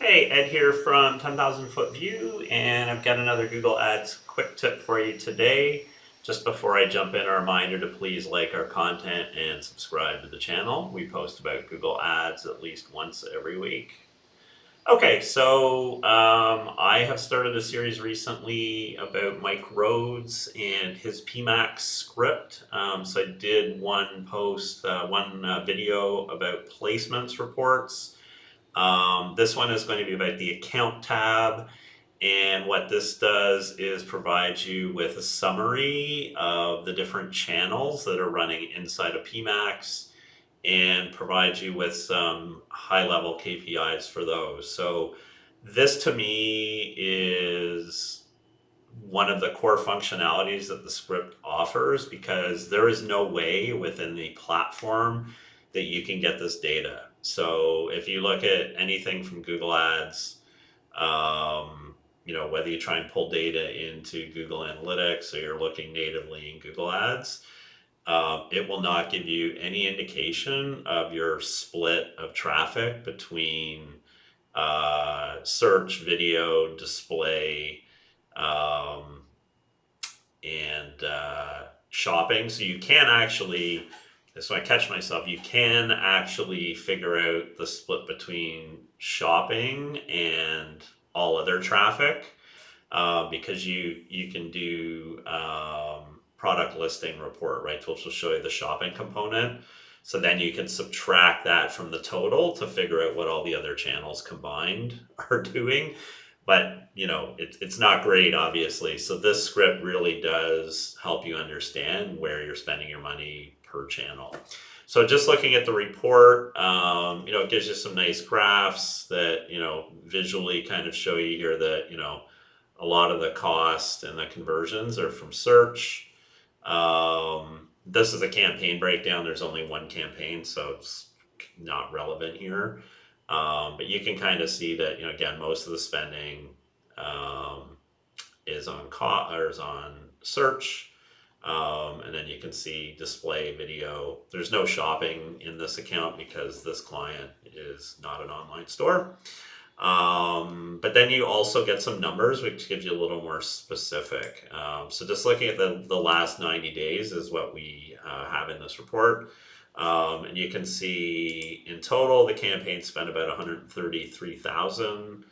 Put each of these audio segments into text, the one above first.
Hey, Ed here from 10,000 Foot View, and I've got another Google Ads quick tip for you today. Just before I jump in, a reminder to please like our content and subscribe to the channel. We post about Google Ads at least once every week. Okay, so I have started a series recently about Mike Rhodes and his PMAX script. So I did one post, one video about placements reports. This one is going to be about the account tab, and what this does is provide you with a summary of the different channels that are running inside of PMAX and provide you with some high level KPIs for those. So this to me is one of the core functionalities that the script offers, because there is no way within the platform that you can get this data. So if you look at anything from Google Ads, whether you try and pull data into Google Analytics or you're looking natively in Google Ads, it will not give you any indication of your split of traffic between search, video, display, um, and shopping. So you can actually, so I catch myself, you can actually figure out the split between shopping and all other traffic, because you can do product listing report, right, which will show you the shopping component. So then you can subtract that from the total to figure out what all the other channels combined are doing. But it's not great, obviously. So this script really does help you understand where you're spending your money per channel. So just looking at the report, it gives you some nice graphs that visually kind of show you here that a lot of the cost and the conversions are from search. This is a campaign breakdown. There's only one campaign, so it's not relevant here. But you can kind of see that, again, most of the spending is on search. And then you can see display, video. There's no shopping in this account because this client is not an online store. But then you also get some numbers, which gives you a little more specific. So just looking at the last 90 days is what we have in this report. And you can see in total, the campaign spent about 133,000,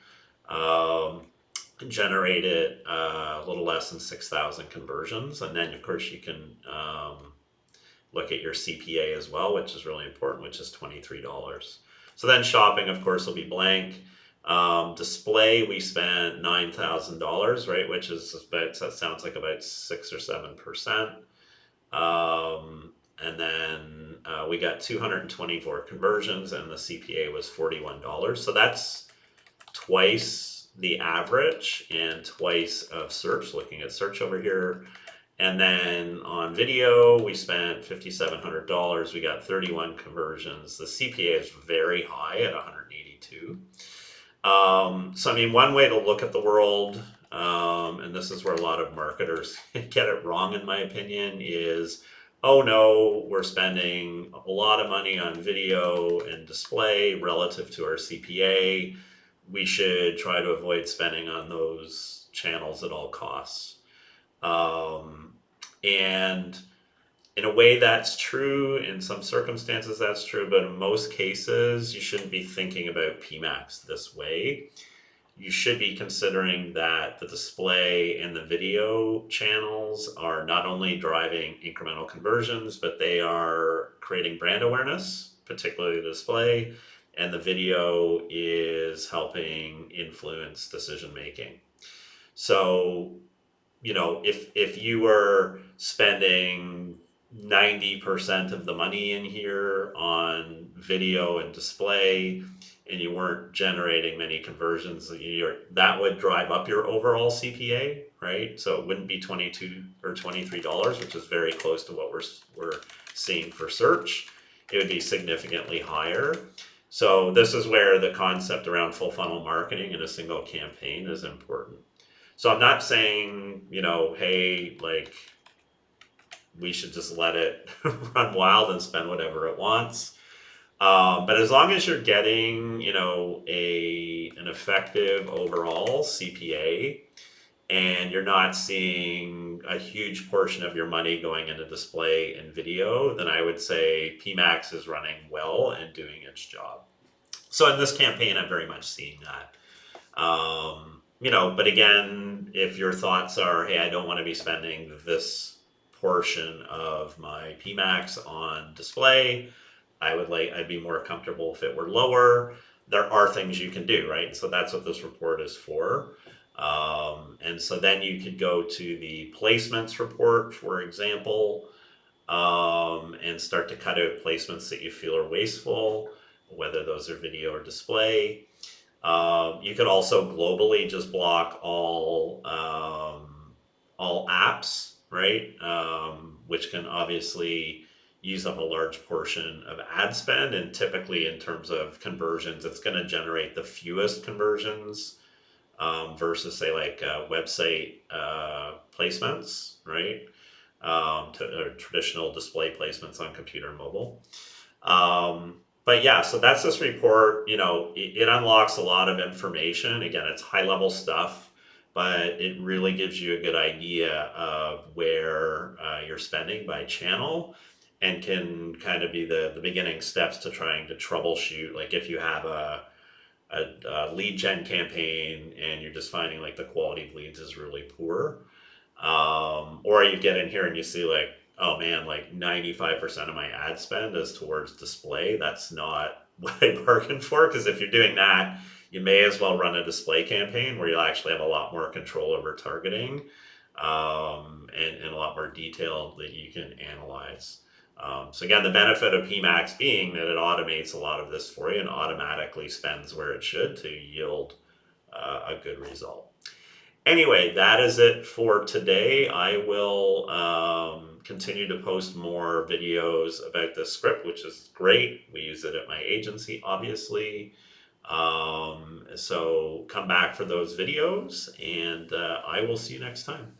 generated a little less than 6,000 conversions. And then of course you can look at your CPA as well, which is really important, which is $23. So then shopping, of course, will be blank. Display, we spent $9,000, right, which is about, that sounds like about 6 or 7%. And then we got 224 conversions, and the CPA was $41. So that's twice the average and twice of search, looking at search over here. And then on video, we spent $5,700. We got 31 conversions. The CPA is very high at 182. So I mean, one way to look at the world, and this is where a lot of marketers get it wrong, in my opinion, is, oh no, we're spending a lot of money on video and display relative to our CPA. We should try to avoid spending on those channels at all costs. And in a way that's true, in some circumstances that's true, but in most cases you shouldn't be thinking about PMAX this way. You should be considering that the display and the video channels are not only driving incremental conversions, but they are creating brand awareness, particularly the display, and the video is helping influence decision making. So, if you were spending 90% of the money in here on video and display, and you weren't generating many conversions, that would drive up your overall CPA, right? So it wouldn't be $22 or $23, which is very close to what we're seeing for search. It would be significantly higher. So this is where the concept around full funnel marketing in a single campaign is important. So I'm not saying, hey, like, we should just let it run wild and spend whatever it wants. But as long as you're getting, an effective overall CPA, and you're not seeing a huge portion of your money going into display and video, then I would say PMAX is running well and doing its job. So in this campaign, I'm very much seeing that. But again, if your thoughts are, hey, I don't want to be spending this portion of my PMAX on display, I'd be more comfortable if it were lower. There are things you can do, right? So that's what this report is for. And so then you could go to the placements report, for example, and start to cut out placements that you feel are wasteful, whether those are video or display. You could also globally just block all apps, right? Which can obviously use up a large portion of ad spend, and typically in terms of conversions, it's going to generate the fewest conversions versus say like website placements, right? Or traditional display placements on computer and mobile. But yeah, so that's this report. It unlocks a lot of information. Again, it's high level stuff, but it really gives you a good idea of where you're spending by channel, and can kind of be the beginning steps to trying to troubleshoot. Like if you have a lead gen campaign and you're just finding like the quality of leads is really poor, or you get in here and you see like, oh man, like 95% of my ad spend is towards display. That's not what I bargained for, because if you're doing that, you may as well run a display campaign where you'll actually have a lot more control over targeting, and a lot more detail that you can analyze. So again, the benefit of PMAX being that it automates a lot of this for you and automatically spends where it should to yield a good result. Anyway, that is it for today. I will continue to post more videos about this script, which is great. We use it at my agency, obviously. So come back for those videos, and I will see you next time.